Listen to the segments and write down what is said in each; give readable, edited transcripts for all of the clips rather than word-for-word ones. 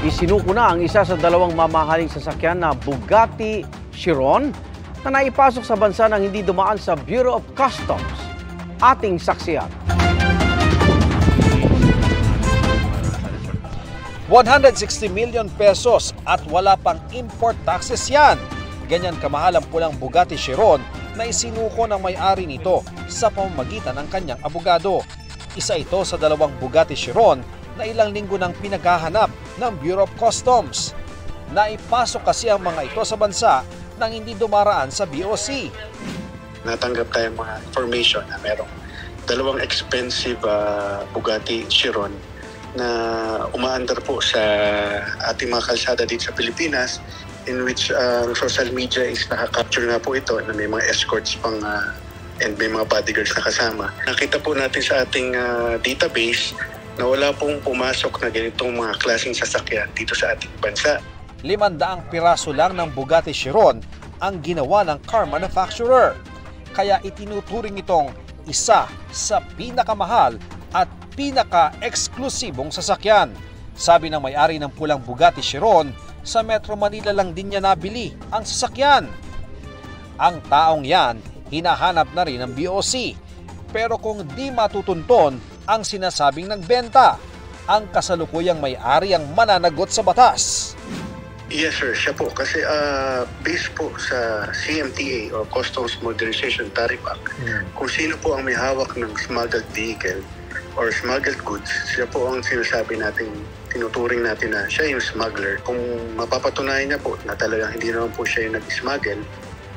Isinuko na ang isa sa dalawang mamahaling sasakyan na Bugatti Chiron na naipasok sa bansa nang hindi dumaan sa Bureau of Customs. Ating saksiyan. 160 million pesos at wala pang import taxes yan. Ganyan kamahal ang pulang Bugatti Chiron na isinuko ng may-ari nito sa pamamagitan ng kanyang abogado. Isa ito sa dalawang Bugatti Chiron na ilang linggo nang pinaghahanap ng Bureau of Customs. Naipasok kasi ang mga ito sa bansa nang hindi dumaraan sa BOC. Natanggap tayong mga information na merong dalawang expensive Bugatti Chiron na umaandar po sa ating mga kalsada dito sa Pilipinas, in which social media is nakaka-capture nga po ito na may mga escorts pang and may mga bodyguards na kasama. Nakita po natin sa ating database na wala pong pumasok na ganitong mga klaseng sasakyan dito sa ating bansa. 500 piraso lang ng Bugatti Chiron ang ginawa ng car manufacturer. Kaya itinuturing itong isa sa pinakamahal at pinaka-eksklusibong sasakyan. Sabi ng may-ari ng pulang Bugatti Chiron, sa Metro Manila lang din niya nabili ang sasakyan. Ang taong yan, hinahanap na rin ng BOC. Pero kung di matutunton ang sinasabing nagbenta, ang kasalukuyang may-ari ang mananagot sa batas. Yes sir, siya po. Kasi based po sa CMTA o Customs Modernization Tariff Act, kung sino po ang may hawak ng smuggled vehicle or smuggled goods, siya po ang sinasabi natin, tinuturing natin na siya yung smuggler. Kung mapapatunayan niya po na talagang hindi naman po siya yung nag-smuggle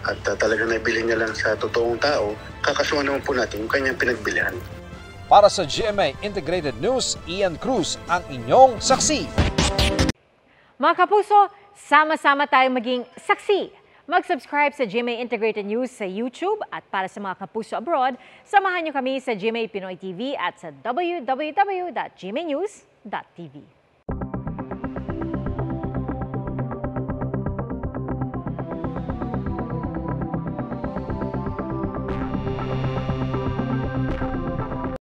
at talagang nabili niya lang sa totoong tao, kakasuhan naman po natin yung kanyang pinagbilihan. Para sa GMA Integrated News, Ian Cruz ang inyong saksi. Mga kapuso, sama-sama tayong maging saksi. Mag-subscribe sa GMA Integrated News sa YouTube at para sa mga kapuso abroad, samahan niyo kami sa GMA Pinoy TV at sa www.gmanews.tv.